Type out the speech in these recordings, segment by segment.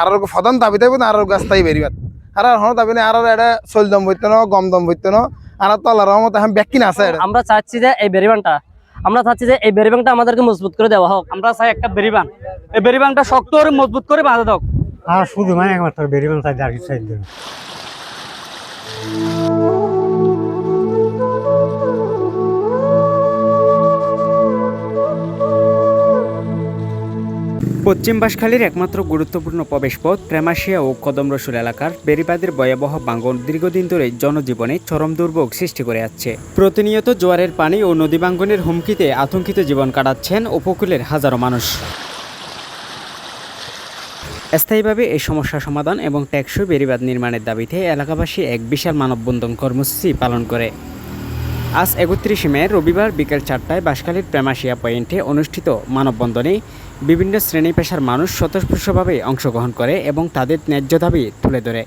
আর প্রধান দাবি থাকবে আর গাছটাই বেরিবাত আর হন দাবি নেই আর এটা চল দম বইতে ন গম দম বইতে ন আর তলার মতো এখন ব্যাকিন আছে। আমরা চাচ্ছি যে এই বেরিবানটা আমাদেরকে মজবুত করে দেওয়া হোক। আমরা চাই একটা বেরিবান, এই বেরিবানটা শক্ত করে মজবুত করে বাঁধা দাও। আর শুধু মানে একমাত্র বেরিবান চাই, আর কিছু চাই না। পশ্চিম বাঁশখালীর একমাত্র গুরুত্বপূর্ণ প্রবেশপথ প্রেমাশিয়া ও কদমরসুল এলাকার বেড়িবাঁধের ভয়াবহ ভাঙন দীর্ঘদিন ধরে জনজীবনে চরম দুর্ভোগ সৃষ্টি করে আসছে। প্রতিনিয়ত জোয়ারের পানি ও নদী ভাঙনের হুমকিতে আতঙ্কিত জীবন কাটাচ্ছেন উপকূলের হাজারো মানুষ। স্থায়ীভাবে এই সমস্যা সমাধান এবং টেকসই বেড়িবাঁধ নির্মাণের দাবিতে এলাকাবাসী এক বিশাল মানববন্ধন কর্মসূচি পালন করে। আজ 31 মে রবিবার বিকেল 4টায় বাঁশখালীর প্রেমাশিয়া পয়েন্টে অনুষ্ঠিত মানববন্ধনে বিভিন্ন শ্রেণী পেশার মানুষ স্বতঃস্ফূর্তভাবে অংশগ্রহণ করে এবং তাদের ন্যায্য দাবি তুলে ধরে।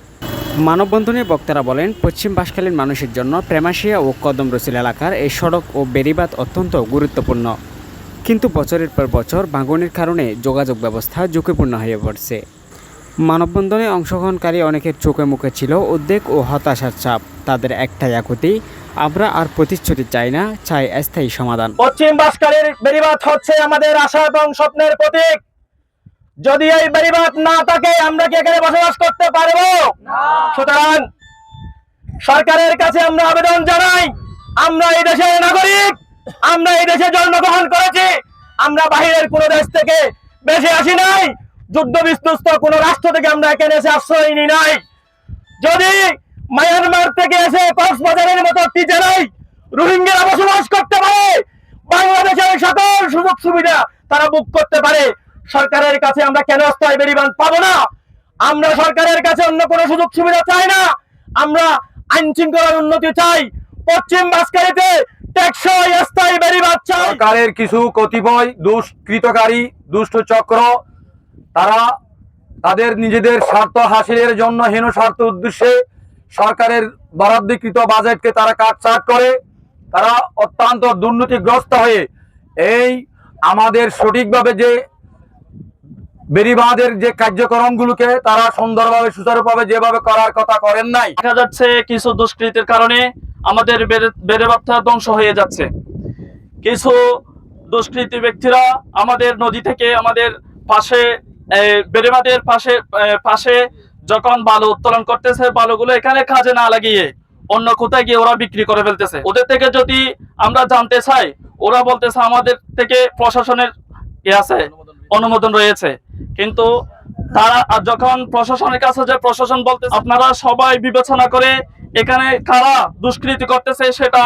মানববন্ধনে বক্তারা বলেন, পশ্চিম বাঁশখালীর মানুষের জন্য প্রেমাশিয়া ও কদমরসুল এলাকার এই সড়ক ও বেড়িবাঁধ অত্যন্ত গুরুত্বপূর্ণ, কিন্তু বছরের পর বছর ভাঙনের কারণে যোগাযোগ ব্যবস্থা ঝুঁকিপূর্ণ হয়ে পড়ছে। মানববন্ধনে অংশগ্রহণকারী অনেকের চোখে মুখে ছিল উদ্বেগ ও হতাশার ছাপ। তাদের একটাই আকুতি, আমরা আর প্রতিশ্রুতি চাই না, চাই স্থায়ী সমাধান। পশ্চিম বাঁশখালীর বেড়িবাঁধ হচ্ছে আমাদের আশা এবং স্বপ্নের প্রতীক। যদি এই বেড়িবাঁধ না থাকে আমরা কি এখানে বসবাস করতে পারবো? সুতরাং সরকারের কাছে আমরা আবেদন জানাই, আমরা এই দেশের নাগরিক, আমরা এই দেশে জন্মগ্রহণ করেছি, আমরা বাহিরের কোন দেশ থেকে বেশি আসি নাই, যুদ্ধ বিধ্বস্ত কোন রাষ্ট্র থেকে আমরা এখানে এসে আশ্রয় নিই নাই। যদি মায়ানমার থেকে এসে কক্সবাজারের মতো একটি জেলায় রোহিঙ্গারা বসবাস করতে পারে, বাংলাদেশের সকল সুযোগ সুবিধা তারা বুক করতে পারে, সরকারের কাছে আমরা কেন স্থায়ী বেড়িবাঁধ পাবো না? আমরা সরকারের কাছে অন্য কোনো সুযোগ সুবিধা চাই না, আমরা আইন শৃঙ্খলার উন্নতি চাই। পশ্চিম বাঁশখালীতে টেকসই স্থায়ী বেড়িবাঁধ চাই। সরকারের কিছু কতিপয় দুষ্কৃতকারী দুষ্ট চক্র তারা তাদের নিজেদের স্বার্থ হাসিলের জন্য হীন স্বার্থ উদ্দেশ্যে সরকারের বরাদ্দকৃত বাজেটকে তারা কাটছাঁট করে, তারা অত্যন্ত দুর্নীতিগ্রস্ত হয়ে এই আমাদের সঠিকভাবে যে বেড়িবাঁধের যে কার্যক্রমগুলোকে তারা সুন্দরভাবে সুচারুভাবে যেভাবে করার কথা করেন নাই। দেখা যাচ্ছে কিছু দুষ্কৃতির কারণে আমাদের বেড়িবাঁধটা ধ্বংস হয়ে যাচ্ছে। কিছু দুষ্কৃতী ব্যক্তিরা আমাদের নদী থেকে আমাদের পাশে বেড়িবাঁধের পাশে যখন বালু উত্তোলন করতেছে, বালুগুলো এখানে কাজে না লাগিয়ে অন্য কোথায় গিয়ে ওরা বিক্রি করে ফেলতেছে। ওদের থেকে যদি আমরা জানতে চাই, ওরা বলতেছে আমাদের থেকে প্রশাসনের আছে অনুমোদন রয়েছে, কিন্তু তারা যখন প্রশাসনের কাছে যে প্রশাসন বলতেছে আপনারা সবাই বিবেচনা করে এখানে কারা দুষ্কৃতি করতেছে সেটা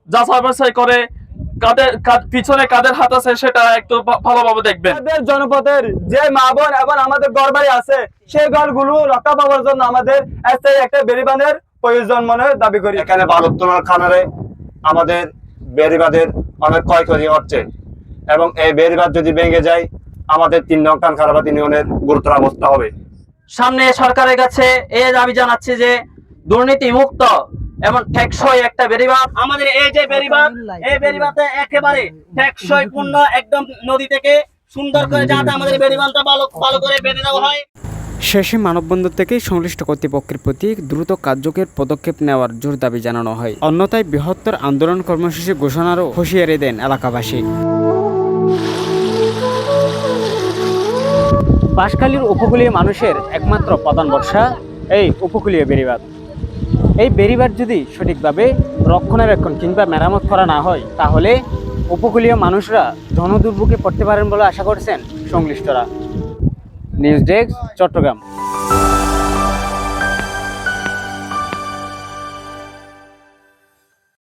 যাচাই বাছাই করে কাদের পিছনে কাদের হাত আছে সেটা একটু ভালোভাবে দেখবেন। জনপদের যে মা বোন এবং আমাদের ঘরবাড়ি আছে সেই ঘরগুলো রক্ষা পাওয়ার জন্য আমাদের একটা বেড়িবাঁধের প্রয়োজন মনে দাবি করি। এখানে বালু তোলার কারণে আমাদের বেড়িবাঁধের অনেক ক্ষয়ক্ষতি হচ্ছে এবং এই বেড়িবাঁধ যদি ভেঙে যায় আমাদের 3 নং খারাপ 3 ইউনিয়নের গুরুতর অবস্থা হবে। সামনে সরকারের কাছে এই দাবি জানাচ্ছি যে দুর্নীতি মুক্ত এবং টেকসই একটা বেড়িবাঁধ আমাদের এই যে বেড়িবাঁধ, এই বেড়িবাঁধে একেবারে টেকসই পূর্ণ একদম নদী থেকে সুন্দর করে যাতে আমাদের বেড়িবাঁধটা ভালো করে বেঁধে দেওয়া হয়। শেষে মানববন্ধন থেকে সংশ্লিষ্ট কর্তৃপক্ষের প্রতি দ্রুত কার্যকর পদক্ষেপ নেওয়ার জোর দাবি জানানো হয়। অন্যথায় বৃহত্তর আন্দোলন কর্মসূচি ঘোষণারও হুঁশিয়ারি দেন এলাকাবাসী। বাঁশখালীর উপকূলীয় মানুষের একমাত্র প্রধান ভরসা এই উপকূলীয় বেড়িবাঁধ। এই বেড়িবাঁধ যদি সঠিকভাবে রক্ষণাবেক্ষণ কিংবা মেরামত করা না হয়, তাহলে উপকূলীয় মানুষরা জনদুর্ভোগে পড়তে পারেন বলে আশা করছেন সংশ্লিষ্টরা। News desk, Chittagong.